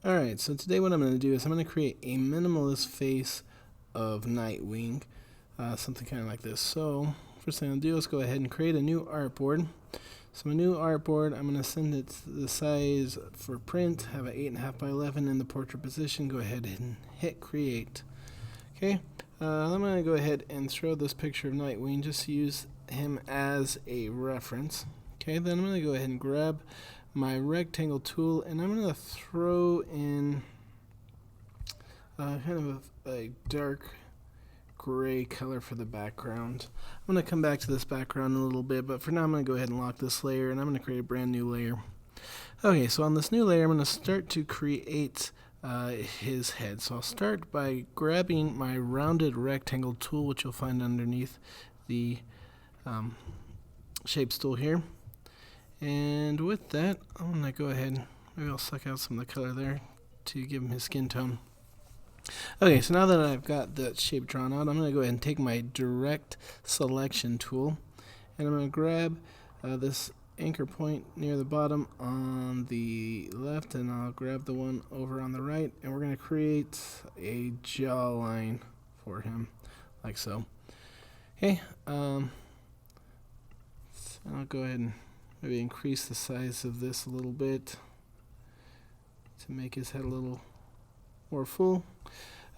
Alright, so today what I'm going to do is I'm going to create a minimalist face of Nightwing, something kind of like this. So first thing I'll do is go ahead and create a new artboard. So my new artboard, I'm going to send it to the size for print, have an 8.5 by 11 in the portrait position. Go ahead and hit create. Okay, I'm going to go ahead and throw this picture of Nightwing, just use him as a reference. Okay, then I'm going to go ahead and grab my rectangle tool and I'm going to throw in kind of a dark gray color for the background. I'm going to come back to this background in a little bit, but for now I'm going to go ahead and lock this layer and I'm going to create a brand new layer. Okay, so on this new layer I'm going to start to create his head. So I'll start by grabbing my rounded rectangle tool, which you'll find underneath the shapes tool here. And with that, I'm going to go ahead, maybe I'll suck out some of the color there to give him his skin tone. Okay, so now that I've got that shape drawn out, I'm going to go ahead and take my direct selection tool and I'm going to grab this anchor point near the bottom on the left and I'll grab the one over on the right and we're going to create a jawline for him, like so. Okay, I'll go ahead and maybe increase the size of this a little bit to make his head a little more full.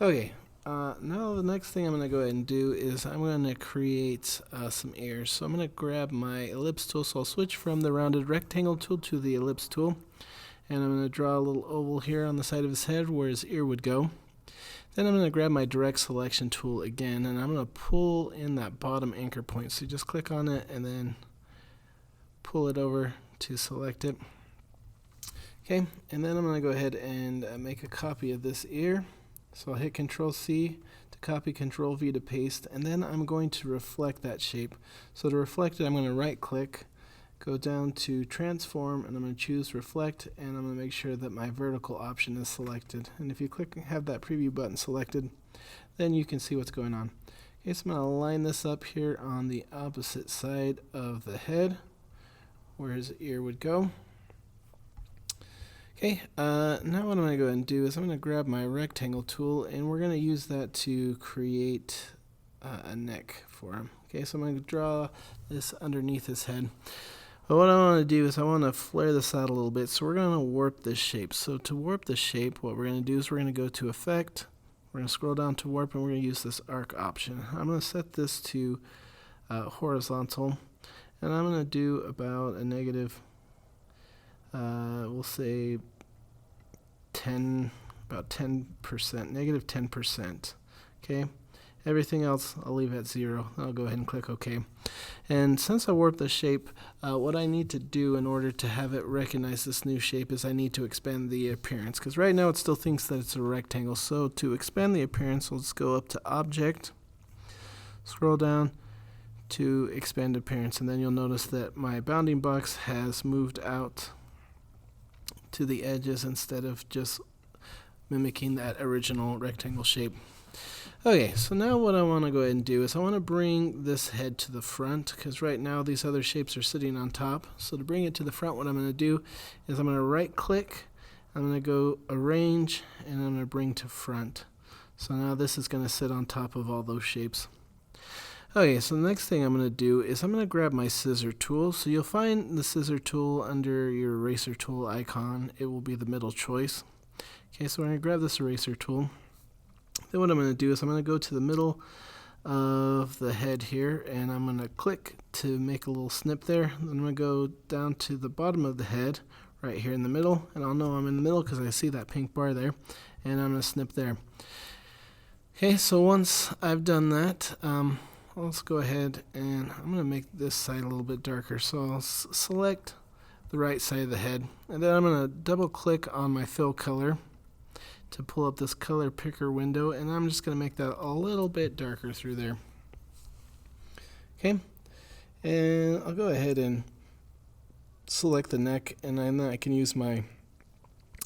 Okay, now the next thing I'm going to go ahead and do is I'm going to create some ears. So I'm going to grab my ellipse tool, so I'll switch from the rounded rectangle tool to the ellipse tool. And I'm going to draw a little oval here on the side of his head where his ear would go. Then I'm going to grab my direct selection tool again and I'm going to pull in that bottom anchor point. So you just click on it and then pull it over to select it. Okay, and then I'm going to go ahead and make a copy of this ear. So I'll hit Control C to copy, Control V to paste, and then I'm going to reflect that shape. So to reflect it, I'm going to right click, go down to Transform, and I'm going to choose Reflect, and I'm going to make sure that my vertical option is selected. And if you click and have that preview button selected, then you can see what's going on. Okay, so I'm going to line this up here on the opposite side of the head, where his ear would go. Okay, now what I'm going to go ahead and do is I'm going to grab my rectangle tool and we're going to use that to create a neck for him. Okay, so I'm going to draw this underneath his head. But what I want to do is I want to flare this out a little bit, so we're going to warp this shape. So to warp the shape, what we're going to do is we're going to go to Effect, we're going to scroll down to Warp, and we're going to use this Arc option. I'm going to set this to horizontal, and I'm going to do about a negative, we'll say about 10%, negative 10%. Okay, everything else I'll leave at 0. I'll go ahead and click OK. And since I warped the shape, what I need to do in order to have it recognize this new shape is I need to expand the appearance, because right now it still thinks that it's a rectangle. So to expand the appearance, let's go up to Object, scroll down to Expand Appearance, and then you'll notice that my bounding box has moved out to the edges instead of just mimicking that original rectangle shape. Okay, so now what I want to go ahead and do is I want to bring this head to the front, because right now these other shapes are sitting on top. So to bring it to the front, what I'm going to do is I'm going to right click, I'm going to go Arrange, and I'm going to bring to front. So now this is going to sit on top of all those shapes. Okay, so the next thing I'm going to do is I'm going to grab my scissor tool. So you'll find the scissor tool under your eraser tool icon. It will be the middle choice. Okay, so we're going to grab this eraser tool. Then what I'm going to do is I'm going to go to the middle of the head here and I'm going to click to make a little snip there. Then I'm going to go down to the bottom of the head right here in the middle, and I'll know I'm in the middle because I see that pink bar there, and I'm going to snip there. Okay, so once I've done that, let's go ahead and I'm going to make this side a little bit darker. So I'll select the right side of the head, and then I'm going to double click on my fill color to pull up this color picker window, and I'm just going to make that a little bit darker through there. Okay, and I'll go ahead and select the neck, and then I can use my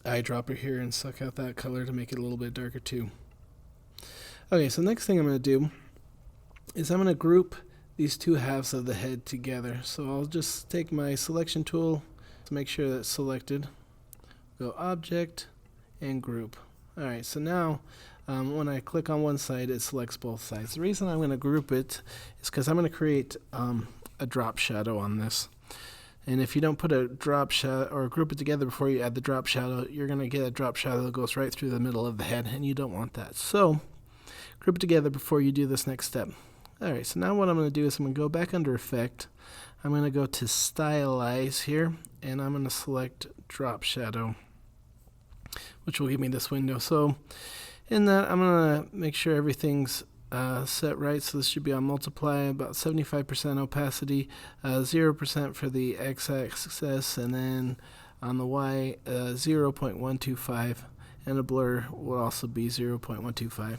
eyedropper here and suck out that color to make it a little bit darker too. Okay, so next thing I'm going to do is I'm going to group these two halves of the head together. So I'll just take my selection tool to make sure that's selected. Go Object, and group. Alright, so now when I click on one side, it selects both sides. The reason I'm going to group it is because I'm going to create a drop shadow on this. And if you don't put a drop shadow or group it together before you add the drop shadow, you're going to get a drop shadow that goes right through the middle of the head, and you don't want that. So group it together before you do this next step. Alright, so now what I'm going to do is I'm going to go back under Effect. I'm going to go to Stylize here, and I'm going to select Drop Shadow, which will give me this window. So in that, I'm going to make sure everything's set right. So this should be on multiply, about 75% opacity, 0% for the x-axis, and then on the y, 0.125, and a blur will also be 0.125.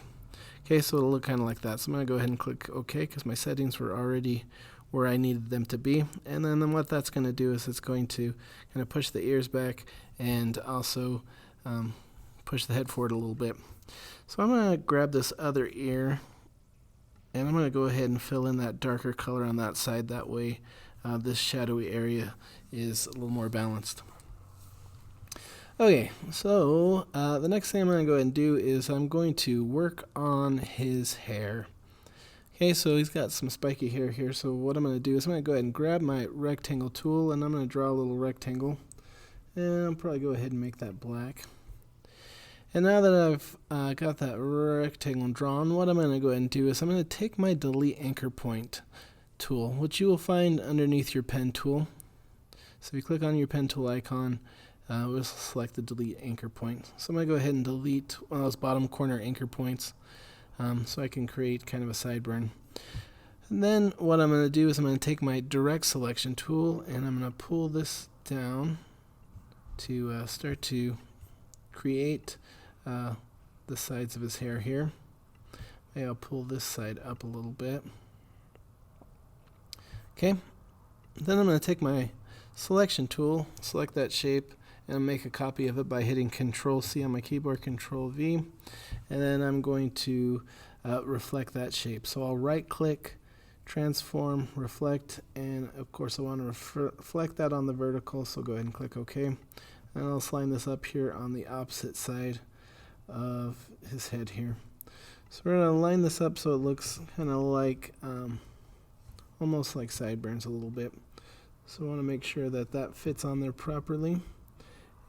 Okay, so it'll look kind of like that. So I'm going to go ahead and click OK because my settings were already where I needed them to be. And then what that's going to do is it's going to kind of push the ears back and also push the head forward a little bit. So I'm going to grab this other ear, and I'm going to go ahead and fill in that darker color on that side. That way this shadowy area is a little more balanced. Okay, so the next thing I'm going to go ahead and do is I'm going to work on his hair. Okay, so he's got some spiky hair here, so what I'm going to do is I'm going to go ahead and grab my rectangle tool, and I'm going to draw a little rectangle, and I'll probably go ahead and make that black. And now that I've got that rectangle drawn, what I'm going to go ahead and do is I'm going to take my Delete Anchor Point tool, which you will find underneath your pen tool. So if you click on your pen tool icon, we'll select the Delete Anchor Point. So I'm going to go ahead and delete one of those bottom corner anchor points so I can create kind of a sideburn. And then what I'm going to do is I'm going to take my Direct Selection tool, and I'm going to pull this down to start to create the sides of his hair here. Maybe I'll pull this side up a little bit. Okay, then I'm going to take my selection tool, select that shape, and make a copy of it by hitting Control-C on my keyboard, Control-V, and then I'm going to reflect that shape. So I'll right-click, transform, reflect, and of course I want to reflect that on the vertical, so go ahead and click OK. And I'll line this up here on the opposite side of his head here. So we're going to line this up so it looks kind of like, almost like sideburns a little bit. So I want to make sure that that fits on there properly.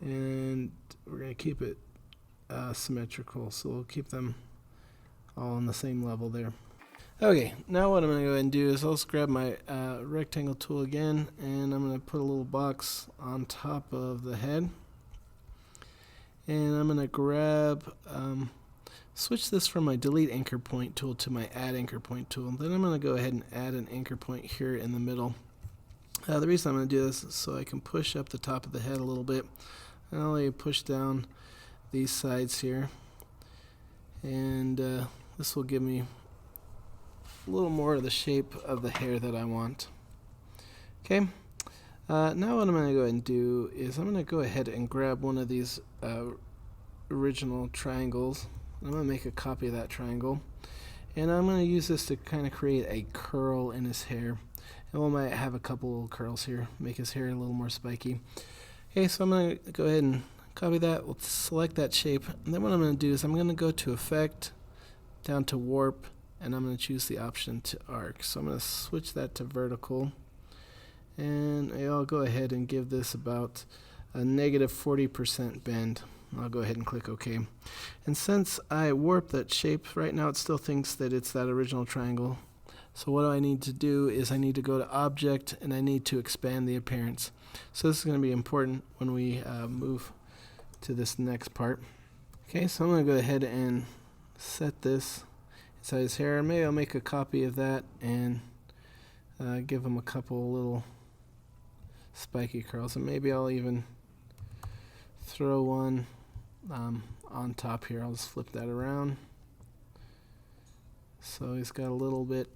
And we're going to keep it symmetrical, so we'll keep them all on the same level there. Okay, now what I'm going to go ahead and do is I'll just grab my rectangle tool again, and I'm going to put a little box on top of the head. And I'm going to grab, switch this from my Delete Anchor Point tool to my Add Anchor Point tool. Then I'm going to go ahead and add an anchor point here in the middle. The reason I'm going to do this is so I can push up the top of the head a little bit. And I'll let you push down these sides here. And this will give me a little more of the shape of the hair that I want. Okay, now what I'm going to go ahead and do is I'm going to go ahead and grab one of these original triangles. I'm going to make a copy of that triangle, and I'm going to use this to kind of create a curl in his hair. And we might have a couple little curls here, make his hair a little more spiky. Okay, so I'm going to go ahead and copy that. We'll select that shape, and then what I'm going to do is I'm going to go to Effect, down to Warp, and I'm going to choose the option to Arc. So I'm going to switch that to Vertical, and I'll go ahead and give this about a negative 40% bend. I'll go ahead and click OK. And since I warped that shape, right now it still thinks that it's that original triangle. So what I need to do is I need to go to Object, and I need to expand the appearance. So this is going to be important when we move to this next part. Okay, so I'm going to go ahead and set this inside his hair. Maybe I'll make a copy of that and give him a couple little spiky curls, and maybe I'll even throw one on top here. I'll just flip that around so he's got a little bit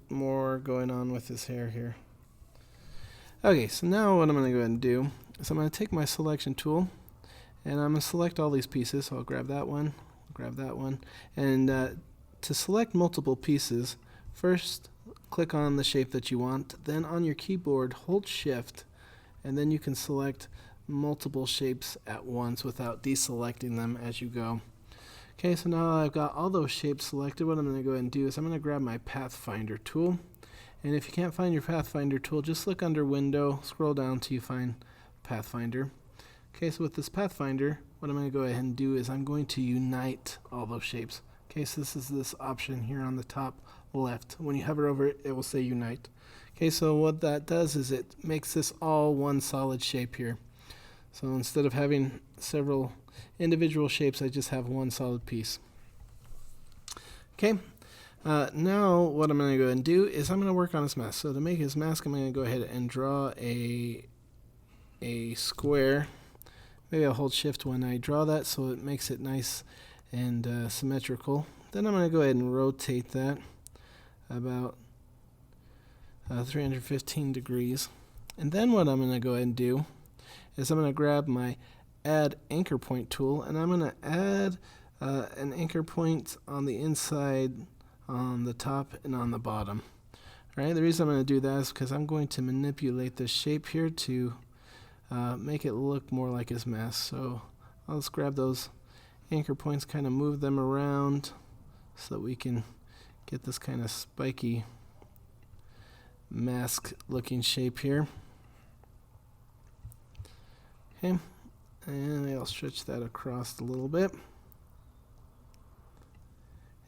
more going on with his hair here. Okay, so now what I'm going to go ahead and do is I'm going to take my selection tool, and I'm going to select all these pieces. So I'll grab that one, and to select multiple pieces, first click on the shape that you want, then on your keyboard hold Shift, and then you can select multiple shapes at once without deselecting them as you go. Okay, so now I've got all those shapes selected. What I'm going to go ahead and do is I'm going to grab my Pathfinder tool. And if you can't find your Pathfinder tool, just look under Window, scroll down till you find Pathfinder. Okay, so with this Pathfinder, what I'm going to go ahead and do is I'm going to unite all those shapes. Okay, so this is this option here on the top left. When you hover over it, it will say Unite. Okay, so what that does is it makes this all one solid shape here. So instead of having several individual shapes, I just have one solid piece. Okay. Now what I'm going to go ahead and do is I'm going to work on his mask. So to make his mask, I'm going to go ahead and draw a square. Maybe I'll hold shift when I draw that so it makes it nice and symmetrical. Then I'm going to go ahead and rotate that about 315 degrees. And then what I'm going to go ahead and do is I'm going to grab my Add Anchor Point tool, and I'm going to add an anchor point on the inside, on the top, and on the bottom. Alright, the reason I'm going to do that is because I'm going to manipulate this shape here to make it look more like his mask. So I'll just grab those anchor points, kind of move them around so that we can get this kind of spiky mask looking shape here. Okay, and I'll stretch that across a little bit.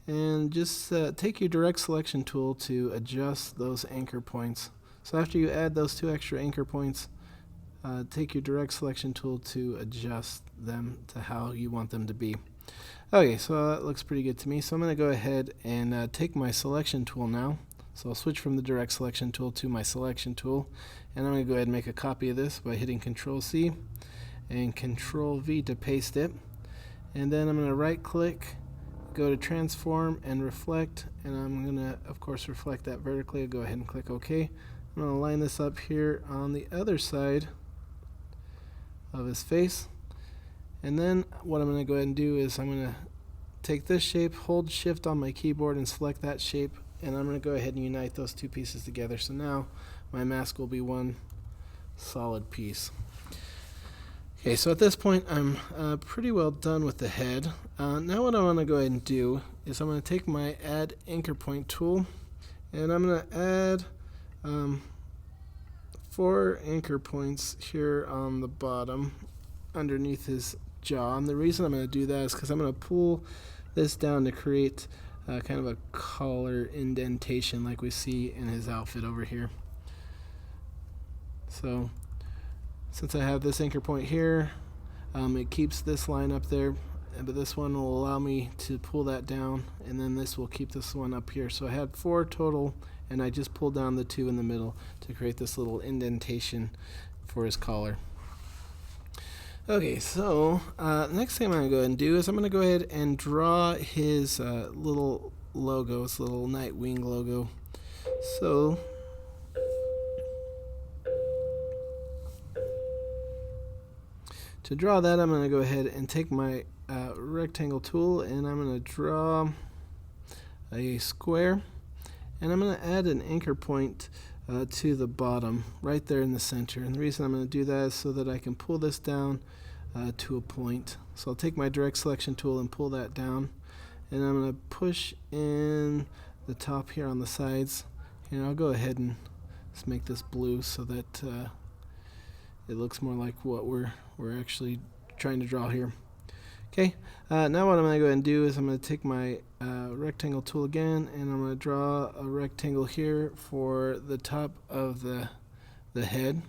And just take your direct selection tool to adjust those anchor points. So after you add those two extra anchor points, take your direct selection tool to adjust them to how you want them to be. Okay, so that looks pretty good to me. So I'm going to go ahead and take my selection tool now. So I'll switch from the direct selection tool to my selection tool. And I'm going to go ahead and make a copy of this by hitting Control C and Control V to paste it. And then I'm going to right click, go to Transform and Reflect, and I'm going to, of course, reflect that vertically. I'll go ahead and click OK. I'm going to line this up here on the other side of his face. And then what I'm going to go ahead and do is I'm going to take this shape, hold Shift on my keyboard and select that shape, and I'm going to go ahead and unite those two pieces together. So now my mask will be one solid piece. Okay, so at this point I'm pretty well done with the head. Now what I want to go ahead and do is I'm going to take my Add Anchor Point tool, and I'm going to add 4 anchor points here on the bottom underneath his jaw. And the reason I'm going to do that is because I'm going to pull this down to create kind of a collar indentation like we see in his outfit over here. So since I have this anchor point here, it keeps this line up there, but this one will allow me to pull that down, and then this will keep this one up here. So I had 4 total, and I just pulled down the 2 in the middle to create this little indentation for his collar. Okay, so next thing I'm going to go ahead and do is I'm going to go ahead and draw his little logo, his little Nightwing logo. So to draw that, I'm going to go ahead and take my rectangle tool, and I'm going to draw a square, and I'm going to add an anchor point to the bottom right there in the center. And the reason I'm going to do that is so that I can pull this down to a point. So I'll take my direct selection tool and pull that down, and I'm going to push in the top here on the sides, and I'll go ahead and just make this blue so that it looks more like what we're actually trying to draw here. Okay, now what I'm going to go ahead and do is I'm going to take my rectangle tool again, and I'm going to draw a rectangle here for the top of the head.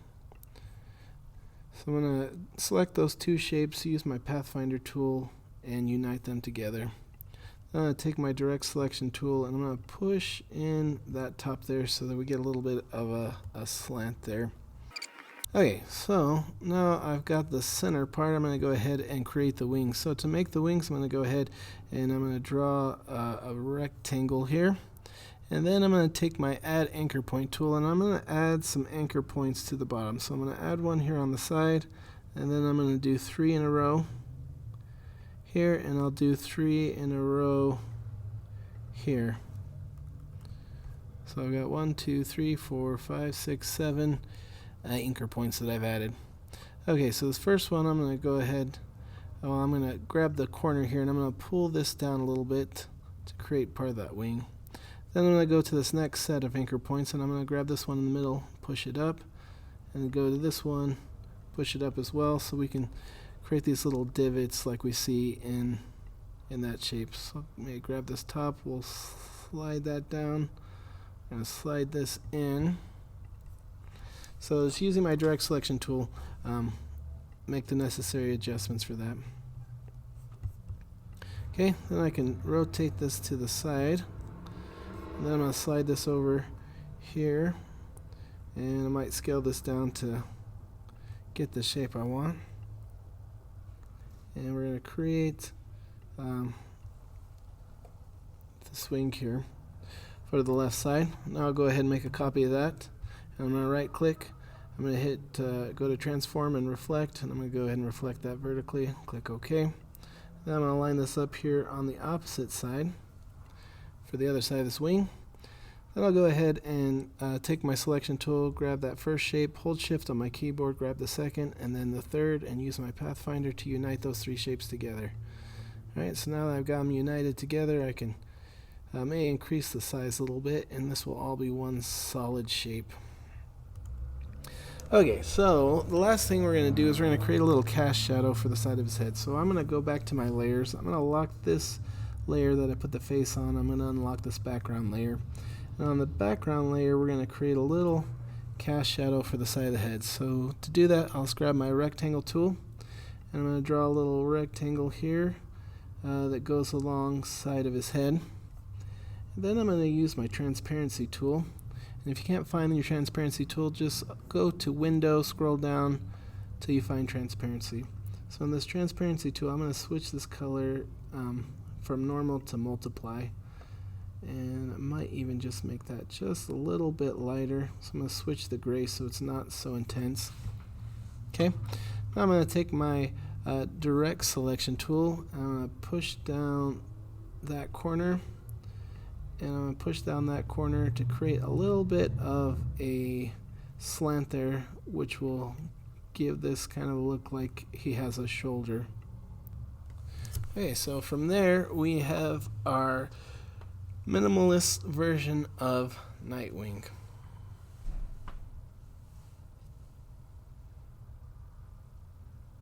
So I'm going to select those 2 shapes, use my Pathfinder tool, and unite them together. I'm going to take my direct selection tool, and I'm going to push in that top there so that we get a little bit of a slant there. Okay, so now I've got the center part. I'm going to go ahead and create the wings. So to make the wings, I'm going to go ahead and I'm going to draw a rectangle here. And then I'm going to take my Add Anchor Point tool, and I'm going to add some anchor points to the bottom. So I'm going to add one here on the side, and then I'm going to do 3 in a row here, and I'll do 3 in a row here. So I've got 1, 2, 3, 4, 5, 6, 7 anchor points that I've added. Okay, so this first one I'm going to go ahead, I'm going to grab the corner here and I'm going to pull this down a little bit to create part of that wing. Then I'm going to go to this next set of anchor points and I'm going to grab this one in the middle, push it up, and go to this one, push it up as well, so we can create these little divots like we see in that shape. So let me grab this top, we'll slide that down, I'm going to slide this in. So it's using my direct selection tool, make the necessary adjustments for that. Okay, then I can rotate this to the side. And then I'm going to slide this over here, and I might scale this down to get the shape I want. And we're going to create the swing here for the left side. Now I'll go ahead and make a copy of that. And I'm going to right click. I'm going to hit go to transform and reflect, and I'm going to go ahead and reflect that vertically. Click OK. Then I'm going to line this up here on the opposite side for the other side of this wing. Then I'll go ahead and take my selection tool, grab that first shape, hold shift on my keyboard, grab the second and then the third, and use my pathfinder to unite those three shapes together. Alright, so now that I've got them united together, I can may increase the size a little bit, and this will all be one solid shape. Okay, so the last thing we're going to do is we're going to create a little cast shadow for the side of his head. So I'm going to go back to my layers. I'm going to lock this layer that I put the face on. I'm going to unlock this background layer. And on the background layer, we're going to create a little cast shadow for the side of the head. So to do that, I'll just grab my rectangle tool, and I'm going to draw a little rectangle here that goes alongside of his head. And then I'm going to use my transparency tool. And if you can't find your transparency tool, just go to Window, scroll down till you find transparency. So in this transparency tool, I'm going to switch this color from normal to multiply. And I might even just make that just a little bit lighter. So I'm going to switch the gray so it's not so intense. Okay, now I'm going to take my direct selection tool, and I'm going to push down that corner, and I'm going to push down that corner to create a little bit of a slant there, which will give this kind of look like he has a shoulder. Okay, so from there we have our minimalist version of Nightwing.